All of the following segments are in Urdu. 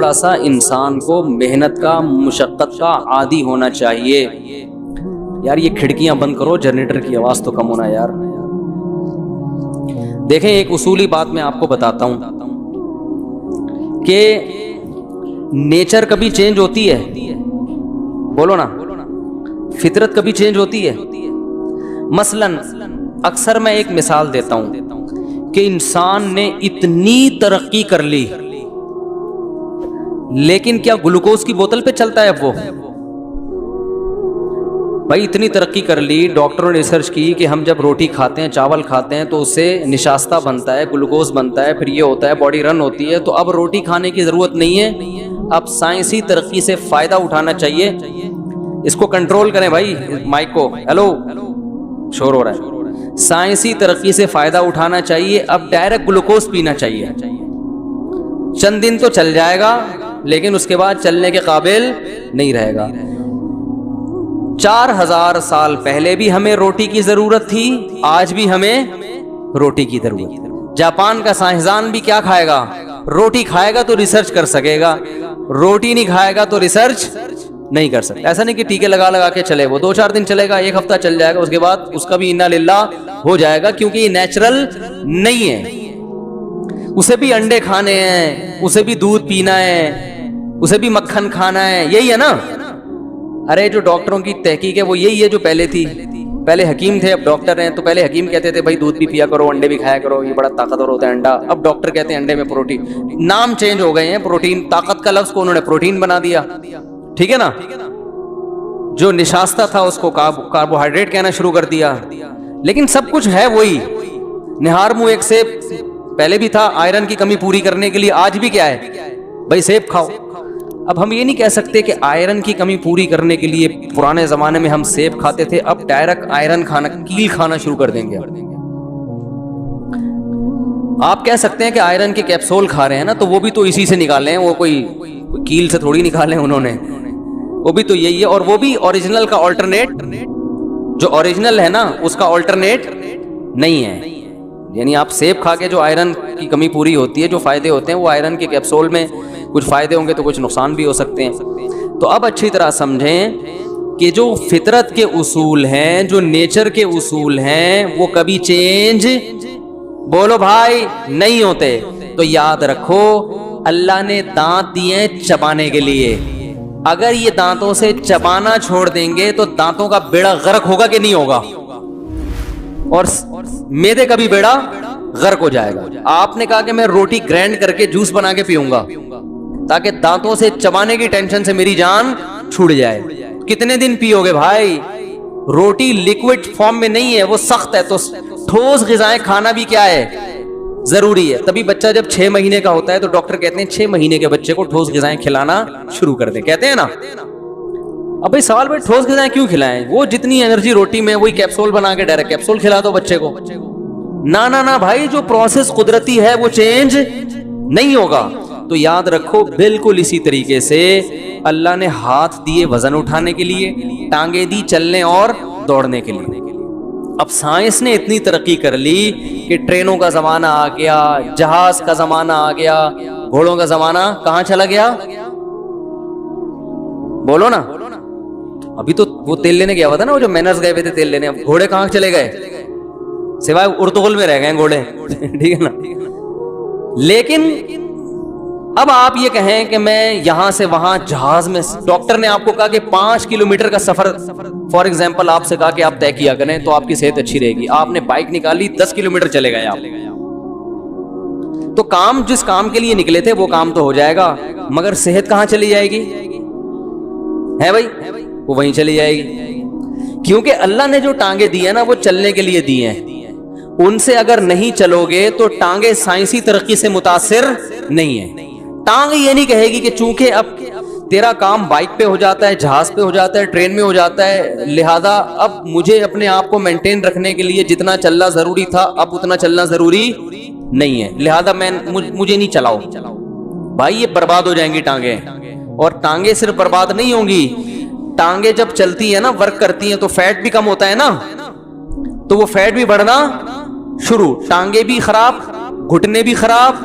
تھوڑا سا انسان کو محنت کا مشقت کا عادی ہونا چاہیے. یار یہ کھڑکیاں بند کرو, جنریٹر کی آواز تو کم ہونا یار. دیکھیں ایک اصولی بات میں آپ کو بتاتا ہوں کہ نیچر کبھی چینج ہوتی ہے, بولو نا, فطرت کبھی چینج ہوتی ہے. مثلاً اکثر میں ایک مثال دیتا ہوں کہ انسان نے اتنی ترقی کر لی, لیکن کیا گلوکوز کی بوتل پہ چلتا ہے اب وہ؟ بھائی اتنی ترقی کر لی, ڈاکٹروں نے ریسرچ کی کہ ہم جب روٹی کھاتے ہیں, چاول کھاتے ہیں تو اس سے نشاستہ بنتا ہے, گلوکوز بنتا ہے, پھر یہ ہوتا ہے, باڈی رن ہوتی ہے. تو اب روٹی کھانے کی ضرورت نہیں ہے, اب سائنسی ترقی سے فائدہ اٹھانا چاہیے. اس کو کنٹرول کریں بھائی, مائک کو, ہیلو شور ہو رہا ہے. سائنسی ترقی سے فائدہ اٹھانا چاہیے. اب ڈائریکٹ گلوکوز پینا چاہیے. چند دن تو چل جائے گا, لیکن اس کے بعد چلنے کے قابل نہیں رہے گا. 4000 سال پہلے بھی ہمیں روٹی کی ضرورت تھی, آج بھی ہمیں روٹی کی ضرورت ہے. جاپان کا سائنسدان بھی کیا کھائے گا؟ روٹی کھائے گا تو ریسرچ کر سکے گا, روٹی نہیں کھائے گا تو ریسرچ نہیں کر سکتا. ایسا نہیں کہ ٹیکے لگا کے چلے, وہ 2-4 دن چلے گا, ایک ہفتہ چل جائے گا, اس کے بعد اس کا بھی انا للہ ہو جائے گا, کیونکہ یہ نیچرل نہیں ہے. اسے بھی انڈے کھانے ہیں, اسے بھی دودھ پینا ہے, اسے بھی مکھن کھانا ہے, یہی ہے نا. ارے جو ڈاکٹروں کی تحقیق ہے وہ یہی ہے جو پہلے تھی. پہلے حکیم تھے, اب ڈاکٹر ہیں. تو پہلے حکیم کہتے تھے بھائی دودھ بھی پیا کرو, انڈے بھی کھایا کرو, یہ بڑا طاقتور ہوتا ہے انڈا. اب ڈاکٹر کہتے ہیں انڈے میں پروٹین. نام چینج ہو گئے ہیں, پروٹین, طاقت کا لفظ کو انہوں نے پروٹین بنا دیا. ٹھیک ہے نا. جو نشاستہ تھا اس کو کاربوہائیڈریٹ کہنا شروع کر دیا. لیکن سب کچھ ہے وہی. نہار منہ ایک سیب پہلے بھی تھا آئرن کی کمی پوری کرنے کے لیے, آج بھی کیا ہے بھائی سیب کھاؤ. اب ہم یہ نہیں کہہ سکتے کہ آئرن کی کمی پوری کرنے کے لیے پرانے زمانے میں ہم سیب کھاتے تھے, اب ڈائریکٹ آئرن کھانا, کیل کھانا شروع کر دیں گے. آپ کہہ سکتے ہیں کہ آئرن کے کیپسول کھا رہے ہیں نا, تو وہ بھی تو اسی سے نکالے ہیں, وہ کوئی کیل سے تھوڑی نکالے ہیں انہوں نے, وہ بھی تو یہی ہے. اور وہ بھی اوریجنل کا آلٹرنیٹ, جو اوریجنل ہے نا اس کا آلٹرنیٹ نہیں ہے. یعنی آپ سیب کھا کے جو آئرن کی کمی پوری ہوتی ہے, جو فائدے ہوتے ہیں, وہ آئرن کے کیپسول میں کچھ فائدے ہوں گے تو کچھ نقصان بھی ہو سکتے ہیں. تو اب اچھی طرح سمجھیں کہ جو فطرت کے اصول ہیں, جو نیچر کے اصول ہیں, وہ کبھی چینج, بولو بھائی, نہیں ہوتے. تو یاد رکھو اللہ نے دانت دیے چبانے کے لیے. اگر یہ دانتوں سے چبانا چھوڑ دیں گے تو دانتوں کا بیڑا غرق ہوگا کہ نہیں ہوگا, اور میدے کا بھی بیڑا غرق ہو جائے گا. آپ نے کہا کہ میں روٹی گرینڈ کر کے جوس بنا کے پیوں گا تاکہ دانتوں سے چبانے کی ٹینشن سے میری جان چھوٹ جائے. کتنے دن پیو گے بھائی؟ روٹی لیکوڈ فارم میں نہیں ہے, وہ سخت ہے. تو ٹھوس غذائیں کھانا بھی کیا ہے, ضروری ہے. تبھی بچہ جب 6 مہینے کا ہوتا ہے تو ڈاکٹر کہتے ہیں 6 مہینے کے بچے کو ٹھوس غذائیں کھلانا شروع کر دیں, کہتے ہیں نا. اب بھائی سوال بھائی ٹھوس غذائیں کیوں کھلائیں؟ وہ جتنی انرجی روٹی میں, وہی کیپسول بنا کے ڈائریکٹ کیپسول کھلا دو بچے کو. نہ بھائی, جو پروسیس قدرتی ہے وہ چینج نہیں ہوگا. تو یاد رکھو بالکل اسی طریقے سے اللہ نے ہاتھ دیے وزن اٹھانے کے لیے, ٹانگیں دی چلنے اور دوڑنے کے لیے. اب سائنس نے اتنی ترقی کر لی کہ ٹرینوں کا زمانہ آ گیا, جہاز کا زمانہ آ گیا, گھوڑوں کا زمانہ کہاں چلا گیا, بولو نا. ابھی تو وہ تیل لینے گیا ہوا تھا نا, وہ جو مینرز گئے ہوئے تھے تیل لینے, اب گھوڑے کہاں چلے گئے, سوائے ارطغرل میں رہ گئے گھوڑے. ٹھیک ہے نا. لیکن اب آپ یہ کہیں کہ میں یہاں سے وہاں جہاز میں, ڈاکٹر نے آپ کو کہا کہ 5 کلومیٹر کا سفر فار ایگزامپل آپ سے کہا کہ آپ طے کیا کریں تو آپ کی صحت اچھی رہے گی. آپ نے بائک نکالی, 10 کلومیٹر چلے گئے آپ, تو کام جس کام کے لیے نکلے تھے وہ کام تو ہو جائے گا, مگر صحت کہاں چلی جائے گی, ہے بھائی, وہ وہیں چلی جائے گی. کیونکہ اللہ نے جو ٹانگیں دی ہیں نا وہ چلنے کے لیے دی ہیں, ان سے اگر نہیں چلو گے تو ٹانگیں سائنسی ترقی سے متاثر نہیں ہیں. ٹانگ یہ نہیں کہے گی کہ چونکہ اب تیرا کام بائک پہ ہو جاتا ہے, جہاز پہ ہو جاتا ہے, ٹرین میں ہو جاتا ہے, لہذا اب مجھے اپنے آپ کو مینٹین رکھنے کے لیے جتنا چلنا ضروری تھا اب اتنا چلنا ضروری نہیں ہے, لہذا مجھے نہیں چلاؤ. بھائی یہ برباد ہو جائیں گی ٹانگیں. اور ٹانگیں صرف برباد نہیں ہوں گی, ٹانگیں جب چلتی ہیں نا, ورک کرتی ہیں, تو فیٹ بھی کم ہوتا ہے نا, تو وہ فیٹ بھی بڑھنا شروع, ٹانگیں بھی خراب, گھٹنے بھی خراب,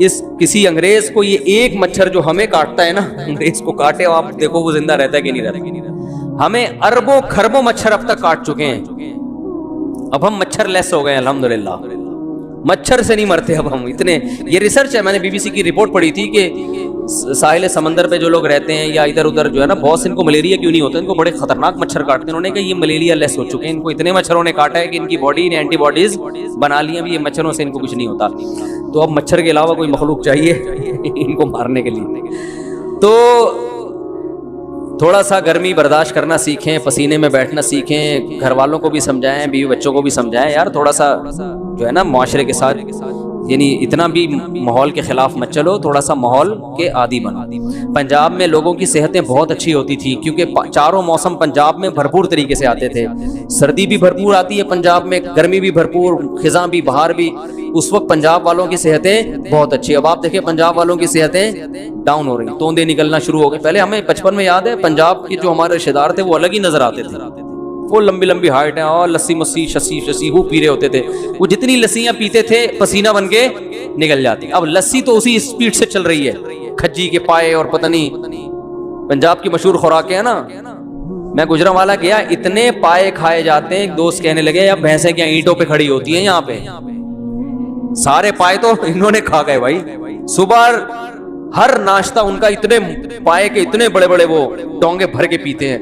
اس کسی انگریز کو یہ ایک مچھر جو ہمیں کاٹتا ہے نا، انگریز کو کاٹے آپ دیکھو وہ زندہ رہتا ہے کہ نہیں رہتا. ہمیں اربوں کھربوں مچھر اب تک کاٹ چکے ہیں. اب ہم مچھر لیس ہو گئے ہیں الحمدللہ، مچھر سے نہیں مرتے اب ہم. اتنے یہ ریسرچ ہے، میں نے بی بی سی کی رپورٹ پڑھی تھی کہ ساحل سمندر پہ جو لوگ رہتے ہیں یا ادھر ادھر جو ہے نا، بہت سے ان کو ملیریا کیوں نہیں ہوتا، ان کو بڑے خطرناک مچھر کاٹتے ہیں. انہوں نے کہا یہ ملیریا لیس ہو چکے ہیں، ان کو اتنے مچھروں نے کاٹا ہے کہ ان کی باڈی نے اینٹی باڈیز بنا لی ہیں، ابھی یہ مچھروں سے ان کو کچھ نہیں ہوتا. تو اب مچھر کے علاوہ کوئی مخلوق چاہیے ان کو مارنے کے لیے. تو تھوڑا سا گرمی برداشت کرنا سیکھیں، پسینے میں بیٹھنا سیکھیں، گھر والوں کو بھی سمجھائیں، بیوی بچوں کو بھی سمجھائیں یار تھوڑا سا جو ہے نا معاشرے کے ساتھ، یعنی اتنا بھی ماحول کے خلاف مت چلو، تھوڑا سا ماحول کے عادی بنو. پنجاب میں لوگوں کی صحتیں بہت اچھی ہوتی تھی کیونکہ چاروں موسم پنجاب میں بھرپور طریقے سے آتے تھے. سردی بھی بھرپور آتی ہے پنجاب میں، گرمی بھی بھرپور، خزاں بھی، بہار بھی. اس وقت پنجاب والوں کی صحتیں بہت اچھی. اب آپ دیکھیں پنجاب والوں کی صحتیں ڈاؤن ہو رہی ہیں، توندے نکلنا شروع ہو گئے. پہلے ہمیں بچپن میں یاد ہے پنجاب کے جو ہمارے رشتے دار تھے وہ الگ ہی نظر آتے تھے، وہ لمبی لمبی ہائٹ ہیں اور لسی مسی شسی وہ پی رہے ہوتے تھے. وہ جتنی لسیاں پیتے تھے پسینہ بن کے نکل جاتی. اب لسی تو اسی اسپیڈ سے چل رہی ہے، کھجی کے پائے اور پتہ نہیں پنجاب کی مشہور خوراکیں ہیں نا. میں گجرانوالا گیا، اتنے پائے کھائے جاتے ہیں. ایک دوست کہنے لگے یا بھینسیں کیا اینٹوں پہ کھڑی ہوتی ہیں یہاں پہ؟ سارے پائے تو انہوں نے کھا گئے بھائی. صبح ہر ناشتہ ان کا اتنے پائے کے اتنے بڑے بڑے وہ ڈونگے بھر کے پیتے ہیں.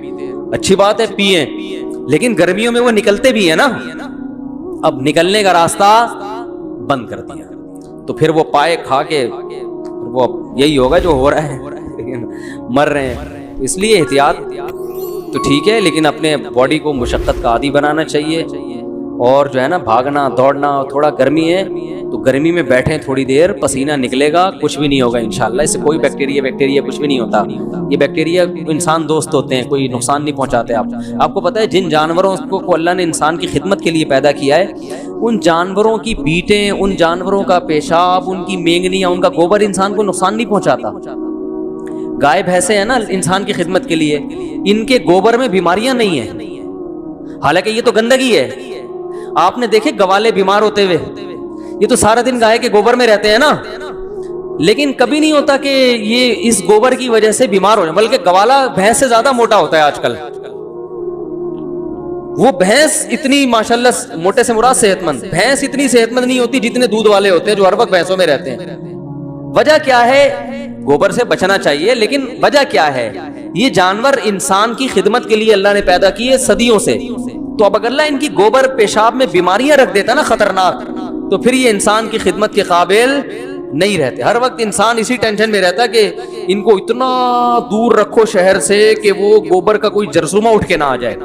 اچھی بات ہے پیئیں، لیکن گرمیوں میں وہ نکلتے بھی ہیں نا. اب نکلنے کا راستہ بند کر دیا تو پھر وہ پائے کھا کے وہ یہی ہوگا جو ہو رہا ہے، مر رہے ہیں. اس لیے احتیاط تو ٹھیک ہے، لیکن اپنے باڈی کو مشقت کا عادی بنانا چاہیے. اور جو ہے نا بھاگنا دوڑنا، تھوڑا گرمی ہے تو گرمی میں بیٹھیں تھوڑی دیر، پسینہ نکلے گا، کچھ بھی نہیں ہوگا انشاءاللہ. اس سے کوئی بیکٹیریا کچھ بھی نہیں ہوتا. یہ بیکٹیریا انسان دوست ہوتے ہیں، کوئی نقصان نہیں پہنچاتے. آپ کو پتہ ہے جن جانوروں کو اللہ نے انسان کی خدمت کے لیے پیدا کیا ہے، ان جانوروں کی بیٹیں، ان جانوروں کا پیشاب، ان کی مینگنیاں، ان کا گوبر انسان کو نقصان نہیں پہنچاتا. گائے بھینسیں ہیں نا انسان کی خدمت کے لیے، ان کے گوبر میں بیماریاں نہیں ہیں، حالانکہ یہ تو گندگی ہے. آپ نے دیکھے گوالے بیمار ہوتے ہوئے، یہ تو سارا دن گائے کے گوبر میں رہتے ہیں نا، لیکن کبھی نہیں ہوتا کہ یہ اس گوبر کی وجہ سے بیمار ہو جائے. بلکہ گوالا بھینس سے زیادہ موٹا ہوتا ہے آج کل. وہ بھینس اتنی ماشاءاللہ، موٹے سے مراد صحت مند، بھینس اتنی صحت مند نہیں ہوتی جتنے دودھ والے ہوتے ہیں جو ہر وقت بھینسوں میں رہتے ہیں. وجہ کیا ہے؟ گوبر سے بچنا چاہیے، لیکن وجہ کیا ہے؟ یہ جانور انسان کی خدمت کے لیے اللہ نے پیدا کیے صدیوں سے. تو اب اگر اللہ ان کی گوبر پیشاب میں بیماریاں رکھ دیتا نا خطرناک، تو پھر یہ انسان کی خدمت کے قابل نہیں رہتے. ہر وقت انسان اسی ٹینشن میں رہتا کہ ان کو اتنا دور رکھو شہر سے کہ وہ گوبر کا کوئی جرثومہ اٹھ کے نہ آ جائے.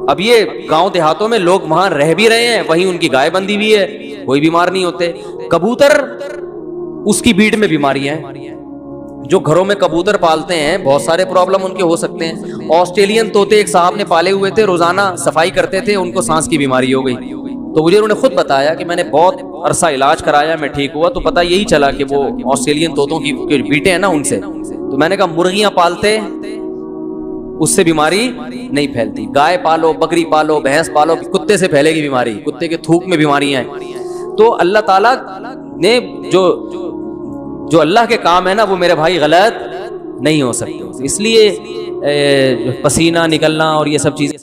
اب یہ گاؤں دیہاتوں میں لوگ وہاں رہ بھی رہے ہیں، وہیں ان کی گائے بندی بھی ہے، کوئی بیمار نہیں ہوتے. کبوتر، اس کی بیٹ میں بیماریاں ہیں. جو گھروں میں کبوتر پالتے ہیں بہت سارے پرابلم ان کے ہو سکتے ہیں. آسٹریلین طوطے ایک صاحب نے پالے ہوئے تھے، روزانہ صفائی کرتے تھے، ان کو سانس کی بیماری ہو گئی. تو مجھے انہوں نے خود بتایا کہ میں نے بہت عرصہ علاج کرایا، میں ٹھیک ہوا، تو پتہ یہی چلا کہ وہ آسٹریلین طوطوں کی بیٹے ہیں نا ان سے. تو میں نے کہا مرغیاں پالتے اس سے بیماری نہیں پھیلتی. گائے پالو، بکری پالو، بھینس پالو، کتے سے پھیلے گی بیماری، کتے کے تھوک میں بیماریاں ہیں. تو اللہ تعالیٰ نے جو اللہ کے کام ہے نا وہ میرے بھائی غلط نہیں ہو سکتے. اس لیے پسینہ نکلنا اور یہ سب چیزیں